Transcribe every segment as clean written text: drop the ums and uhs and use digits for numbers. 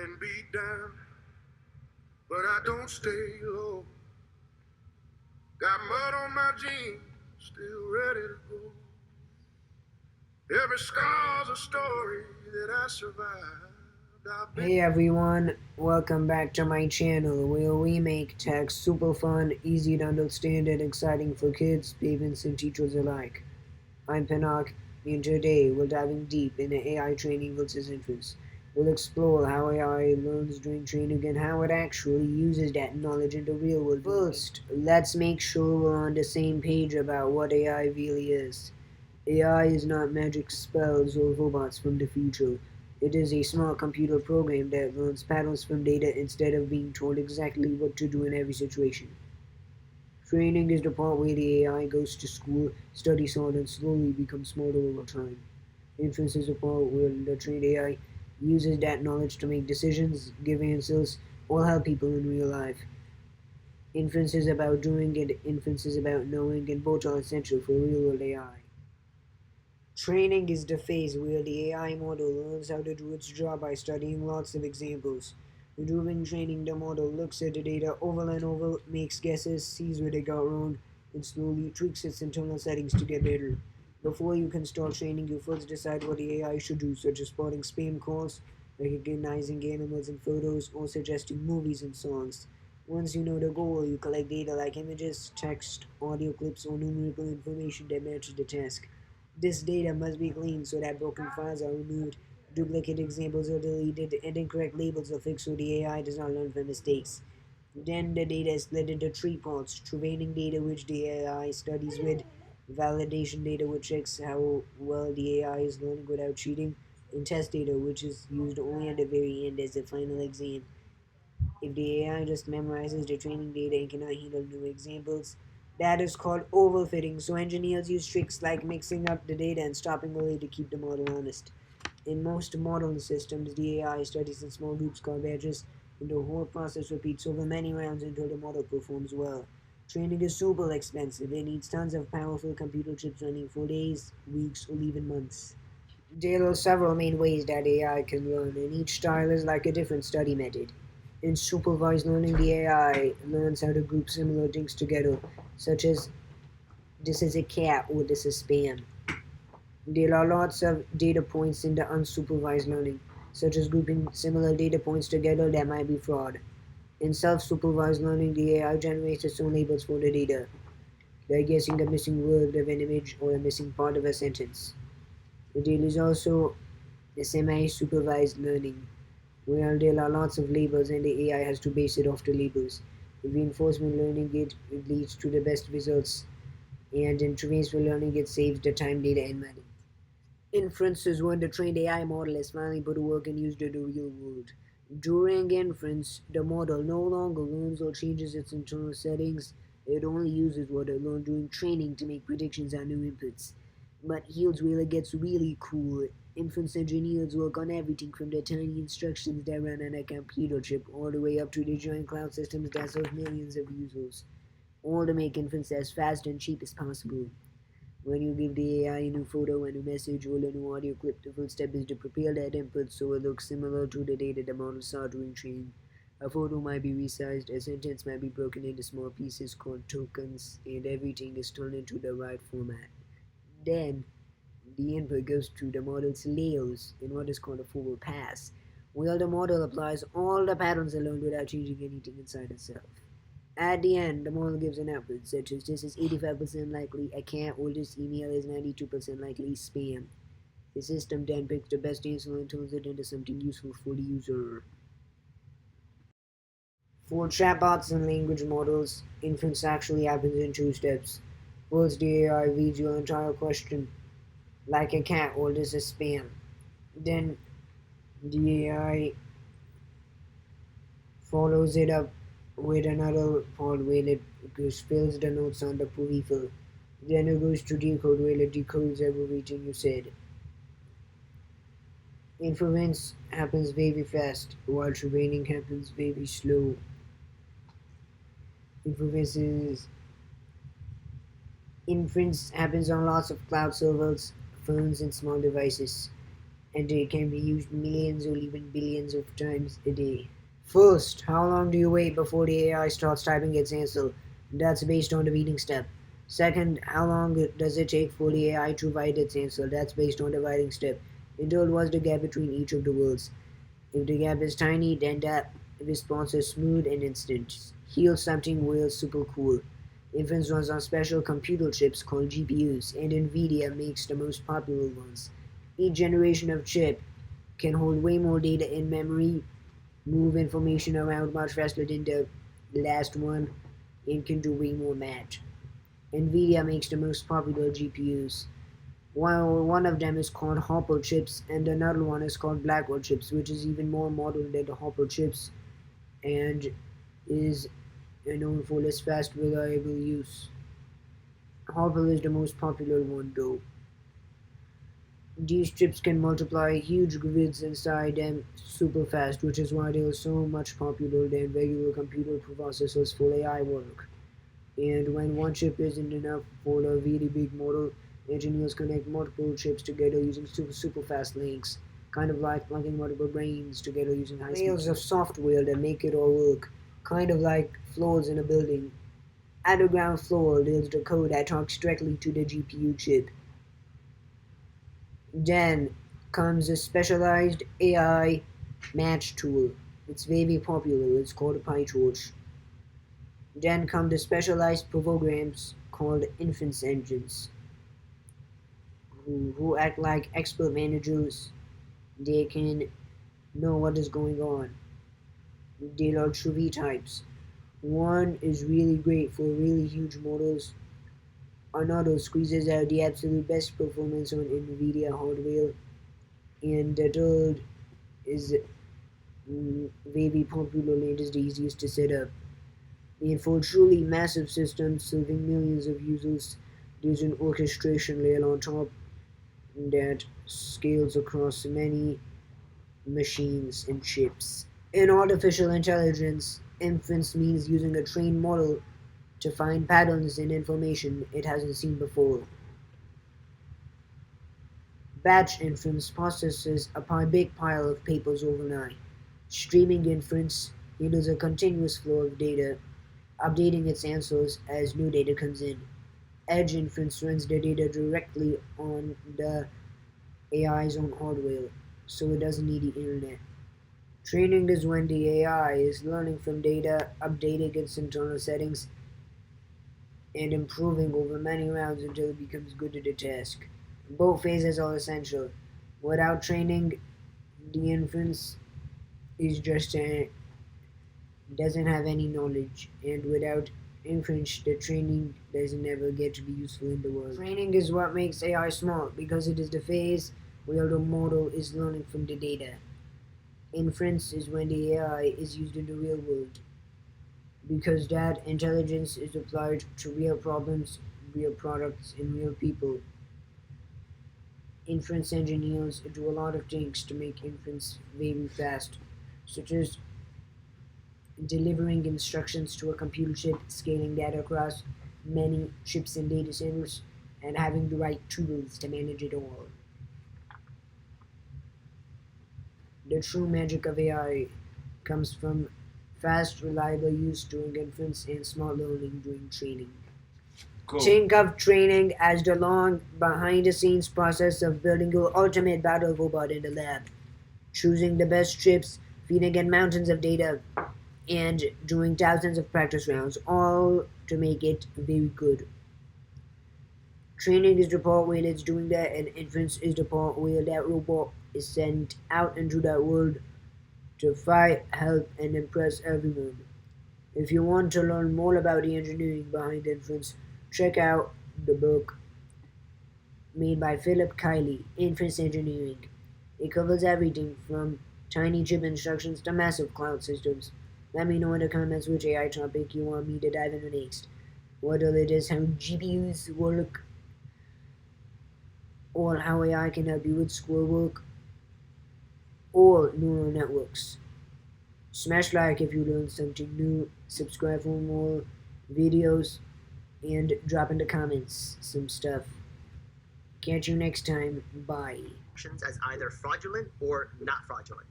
and beat down, but I don't stay low. Got mud on my jeans, still ready to go. Every scar's a story that I survived. Hey everyone, welcome back to my channel where we make tech super fun, easy to understand and exciting for kids, parents and teachers alike. I'm Pinak, and today we're diving deep into AI training versus inference. We'll explore how AI learns during training and how it actually uses that knowledge in the real world. First, let's make sure we're on the same page about what AI really is. AI is not magic spells or robots from the future. It is a small computer program that learns patterns from data instead of being told exactly what to do in every situation. Training is the part where the AI goes to school, studies hard, and slowly becomes smarter over time. Inference is the part where the trained AI uses that knowledge to make decisions, give answers, or help people in real life. Inference is about doing it, inference is about knowing, and both are essential for real world AI. Training is the phase where the AI model learns how to do its job by studying lots of examples. During training, the model looks at the data over and over, makes guesses, sees where they got wrong, and slowly tweaks its internal settings to get better. Before you can start training, you first decide what the AI should do, such as spotting spam calls, recognizing animals in photos, or suggesting movies and songs. Once you know the goal, you collect data like images, text, audio clips, or numerical information that matches the task. This data must be cleaned so that broken files are removed, duplicate examples are deleted, and incorrect labels are fixed so the AI does not learn from mistakes. Then the data is split into three parts: training data, which the AI studies with, validation data, which checks how well the AI is learning without cheating, and test data, which is used only at the very end as the final exam. If the AI just memorizes the training data and cannot handle new examples, that is called overfitting. So engineers use tricks like mixing up the data and stopping early to keep the model honest. In most modern systems, the AI studies in small groups called batches, and the whole process repeats over many rounds until the model performs well. Training is super expensive. It needs tons of powerful computer chips running for days, weeks, or even months. There are several main ways that AI can learn, and each style is like a different study method. In supervised learning, the AI learns how to group similar things together, such as this is a cat or this is spam. There are lots of data points in the unsupervised learning, such as grouping similar data points together that might be fraud. In self-supervised learning, the AI generates its own labels for the data, like guessing a missing word of an image or a missing part of a sentence. There is also the semi-supervised learning, where there are lots of labels and the AI has to base it off the labels. In reinforcement learning, it leads to the best results, and in transfer learning, it saves the time, data, and money. Inference is when the trained AI model is finally put to work and used in the real world. During inference, the model no longer learns or changes its internal settings. It only uses what it learned during training to make predictions on new inputs. But here's where it gets really cool. Inference engineers work on everything from the tiny instructions that run on a computer chip all the way up to the giant cloud systems that serve millions of users, all to make inference as fast and cheap as possible. When you give the AI a new photo, a new message, or a new audio clip, the first step is to prepare that input so it looks similar to the data the model saw during training. A photo might be resized, a sentence might be broken into small pieces called tokens, and everything is turned into the right format. Then, the input goes to the model's layers in what is called a forward pass, where the model applies all the patterns it learned without changing anything inside itself. At the end, the model gives an output such as this is 85% likely a cat or this email is 92% likely spam. The system then picks the best answer and turns it into something useful for the user. For chatbots and language models, inference actually happens in two steps. First, the AI reads your entire question, like a cat or this is spam. Then, the AI follows it up with another part where it fills the notes on the peripheral. Then it goes to decode where it decodes everything you said. Inference happens very fast, while training happens very slow. Inference is Inference happens on lots of cloud servers, phones, and small devices. and it can be used millions or even billions of times a day. First, how long do you wait before the AI starts typing its answer? That's based on the reading step. Second, how long does it take for the AI to write its answer? That's based on the writing step. And third, what's the gap between each of the words? If the gap is tiny, then that response is smooth and instant. Here's something real super cool. Inference runs on special computer chips called GPUs, and NVIDIA makes the most popular ones. Each generation of chip can hold way more data in memory, move information around much faster than the last one, and can do way more math. NVIDIA makes the most popular GPUs. While one of them is called Hopper chips, and another one is called Blackwell chips, which is even more modern than the Hopper chips and is known for its fast, reliable use. Hopper is the most popular one, though. These chips can multiply huge grids inside them super fast, which is why they are so much popular than regular computer processors for AI work. And when one chip isn't enough for a really big model, engineers connect multiple chips together using super fast links, kind of like plugging multiple brains together using high speed layers of software that make it all work, kind of like floors in a building. At the ground floor, there's the code that talks directly to the GPU chip. Then comes a specialized AI match tool. It's very popular. It's called PyTorch. Then come the specialized programs called inference engines, who act like expert managers. They can know what is going on. There are three types. One is really great for really huge models. Another squeezes out the absolute best performance on NVIDIA hardware. And the third is very popular and is the easiest to set up. And for truly massive systems serving millions of users, there's an orchestration layer on top that scales across many machines and chips. In artificial intelligence, inference means using a trained model to find patterns in information it hasn't seen before. Batch inference processes a big pile of papers overnight. Streaming inference handles a continuous flow of data, updating its answers as new data comes in. Edge inference runs the data directly on the AI's own hardware, so it doesn't need the internet. Training is when the AI is learning from data, updating its internal settings, and improving over many rounds until it becomes good at the task. Both phases are essential. Without training, the inference is just doesn't have any knowledge, and without inference, the training doesn't ever get to be useful in the world. Training is what makes AI smart because it is the phase where the model is learning from the data. Inference is when the AI is used in the real world because that intelligence is applied to real problems, real products, and real people. Inference engineers do a lot of things to make inference very fast, such as delivering instructions to a computer chip, scaling data across many chips and data centers, and having the right tools to manage it all. The true magic of AI comes from fast, reliable use during inference and smart learning during training. Cool. Think of training as the long, behind the scenes process of building your ultimate battle robot in the lab, choosing the best chips, feeding in mountains of data, and doing thousands of practice rounds, all to make it very good. Training is the part where it's doing that, and inference is the part where that robot is sent out into that world to fight, help, and impress everyone. If you want to learn more about the engineering behind inference, check out the book made by Philip Kiley, Inference Engineering. It covers everything from tiny chip instructions to massive cloud systems. Let me know in the comments which AI topic you want me to dive into next. Whether it is how GPUs work, or how AI can help you with schoolwork, or neural networks. Smash like if you learned something new, subscribe for more videos, and drop in the comments some stuff. Catch you next time. Bye. transactions as either fraudulent or not fraudulent.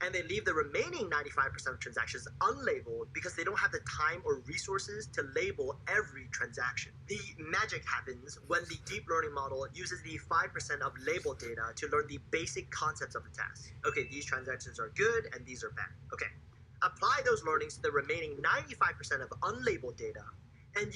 And they leave the remaining 95% of transactions unlabeled because they don't have the time or resources to label every transaction. The magic happens when the deep learning model uses the 5% of labeled data to learn the basic concepts of the task. Okay, these transactions are good and these are bad. Okay, apply those learnings to the remaining 95% of unlabeled data,